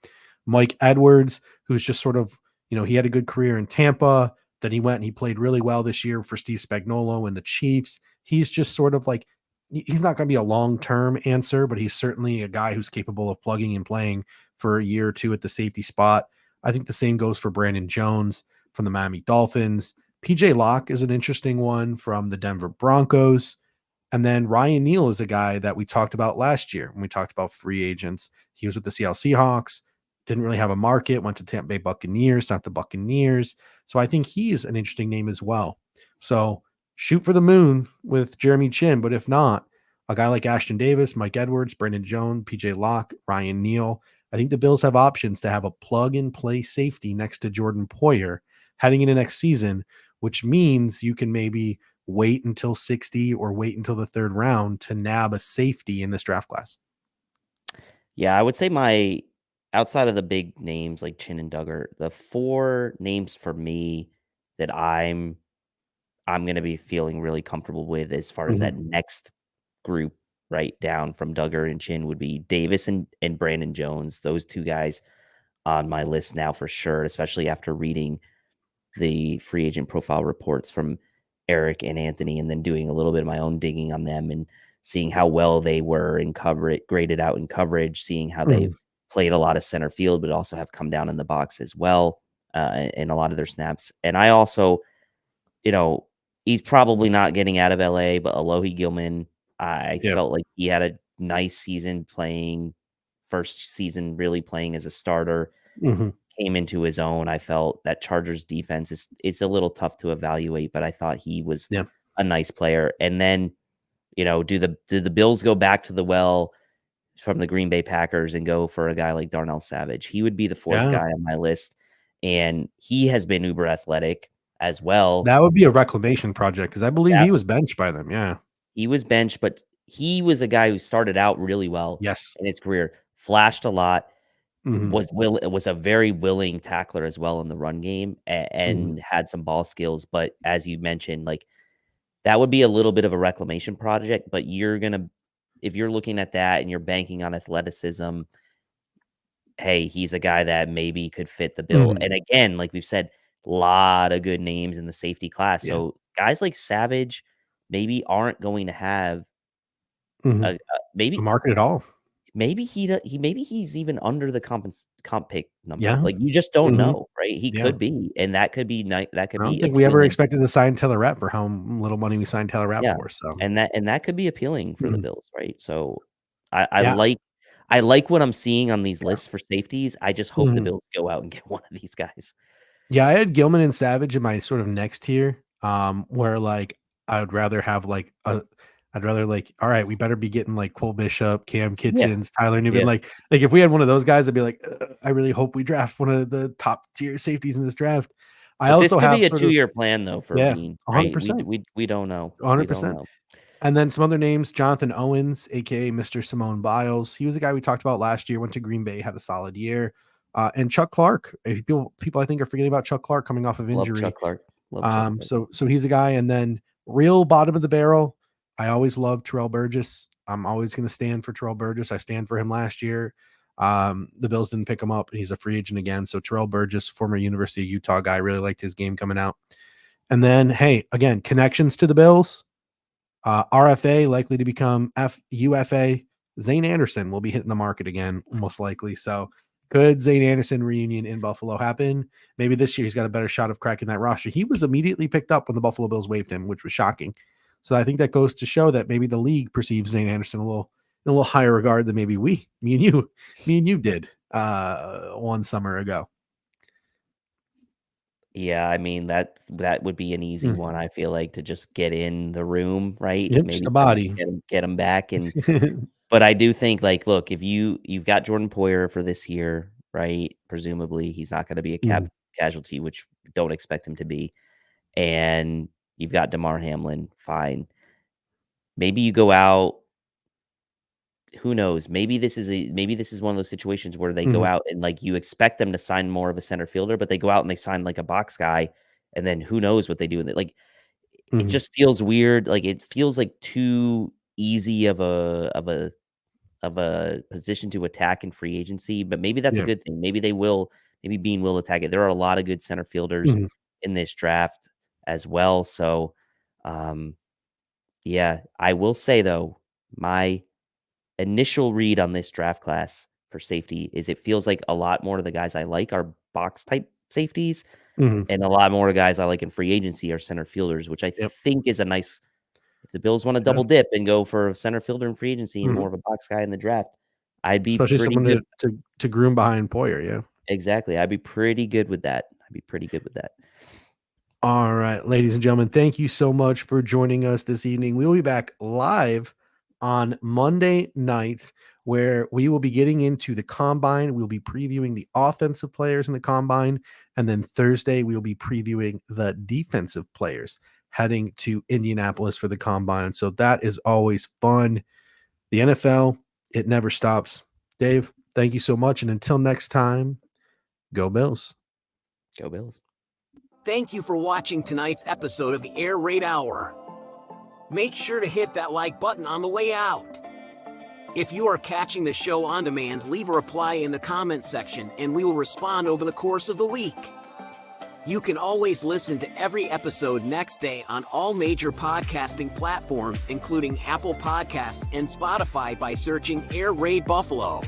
Mike Edwards, who's just sort of, he had a good career in Tampa. Then he went and he played really well this year for Steve Spagnuolo and the Chiefs. He's just sort of like, he's not going to be a long-term answer, but he's certainly a guy who's capable of plugging and playing for a year or two at the safety spot. I think the same goes for Brandon Jones from the Miami Dolphins. PJ Locke is an interesting one from the Denver Broncos. And then Ryan Neal is a guy that we talked about last year when we talked about free agents. He was with the Seattle Seahawks, didn't really have a market, went to Tampa Bay Buccaneers, not the Buccaneers. So I think he's an interesting name as well. So shoot for the moon with Jeremy Chin, but if not, a guy like Ashton Davis, Mike Edwards, Brendan Jones, PJ Locke, Ryan Neal. I think the Bills have options to have a plug-and-play safety next to Jordan Poyer heading into next season, which means you can maybe wait until 60 or wait until the third round to nab a safety in this draft class. Yeah, I would say outside of the big names like Chin and Duggar, the 4 names for me that I'm going to be feeling really comfortable with as far as that next group right down from Duggar and Chin would be Davis and Brandon Jones. Those 2 guys on my list now for sure, especially after reading the free agent profile reports from Eric and Anthony, and then doing a little bit of my own digging on them and seeing how well they were in coverage, graded out in coverage, seeing how they've played a lot of center field, but also have come down in the box as well in a lot of their snaps. And I also, he's probably not getting out of LA, but Alohi Gilman, I felt like he had a nice season first season really playing as a starter. Came into his own. I felt that Chargers defense is a little tough to evaluate, but I thought he was a nice player. And then, do the Bills go back to the well from the Green Bay Packers and go for a guy like Darnell Savage? He would be the 4th guy on my list, and he has been uber athletic as well. That would be a reclamation project because I believe he was benched by them. Yeah, he was benched, but he was a guy who started out really well. Yes, in his career, flashed a lot. Was a very willing tackler as well in the run game and had some ball skills. But as you mentioned, like, that would be a little bit of a reclamation project, but if you're looking at that and you're banking on athleticism, hey, he's a guy that maybe could fit the bill. And again, like we've said, a lot of good names in the safety class. So guys like Savage maybe aren't going to have a market at all. Maybe he's even under the comp pick number. Yeah. Like, you just don't know, right? He could be, and that could be I don't think we ever expected to sign Taylor Rapp for how little money we signed Taylor Rapp for. So, and that could be appealing for the Bills, right? So, I like what I'm seeing on these lists for safeties. I just hope the Bills go out and get one of these guys. Yeah, I had Gilman and Savage in my sort of next tier, where like I would rather have all right, we better be getting like Cole Bishop, Cam Kitchens, Tyler Newman. Like if we had one of those guys, I'd be like, I really hope we draft one of the top tier safeties in this draft. This could be a 2-year plan though for Bean. 100%. We don't know. 100%. And then some other names: Jonathan Owens, aka Mr. Simone Biles. He was a guy we talked about last year. Went to Green Bay, had a solid year. And Chuck Clark. People I think are forgetting about Chuck Clark coming off of injury. Love Chuck Clark. So he's a guy. And then real bottom of the barrel, I always loved Terrell Burgess. I'm always going to stand for Terrell Burgess. I stand for him last year. The Bills didn't pick him up. He's a free agent again. So Terrell Burgess, former University of Utah guy, really liked his game coming out. And then, hey, again, connections to the Bills. RFA likely to become UFA. Zane Anderson will be hitting the market again, most likely. So could Zane Anderson reunion in Buffalo happen? Maybe this year he's got a better shot of cracking that roster. He was immediately picked up when the Buffalo Bills waived him, which was shocking. So I think that goes to show that maybe the league perceives Zane Anderson in a little higher regard than maybe me and you did one summer ago. Yeah, I mean that would be an easy one. I feel like to just get in the room, right? Yep, just Maybe a body. get him back, and but I do think like, look, if you've got Jordan Poyer for this year, right? Presumably he's not going to be a cap casualty, which don't expect him to be, and you've got DeMar Hamlin, fine. Maybe you go out. Who knows? Maybe this is one of those situations where they go out and like you expect them to sign more of a center fielder, but they go out and they sign like a box guy, and then who knows what they do with it? Like it just feels weird. Like it feels like too easy of a position to attack in free agency. But maybe that's a good thing. Maybe they will. Maybe Bean will attack it. There are a lot of good center fielders in this draft as well. So, yeah, I will say though, my initial read on this draft class for safety is it feels like a lot more of the guys I like are box type safeties, and a lot more guys I like in free agency are center fielders, which I think is a nice. If the Bills want to double dip and go for a center fielder in free agency and more of a box guy in the draft, I'd be especially pretty someone good. to groom behind Poyer. Yeah, Exactly. I'd be pretty good with that. All right, ladies and gentlemen, thank you so much for joining us this evening. We will be back live on Monday night, where we will be getting into the combine. We'll be previewing the offensive players in the combine. And then Thursday, we will be previewing the defensive players heading to Indianapolis for the combine. So that is always fun. The NFL, it never stops. Dave, thank you so much. And until next time, go Bills. Go Bills. Thank you for watching tonight's episode of the Air Raid Hour. Make sure to hit that like button on the way out. If you are catching the show on demand, leave a reply in the comments section and we will respond over the course of the week. You can always listen to every episode next day on all major podcasting platforms, including Apple Podcasts and Spotify, by searching Air Raid Buffalo.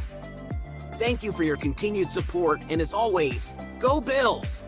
Thank you for your continued support, and as always, go Bills!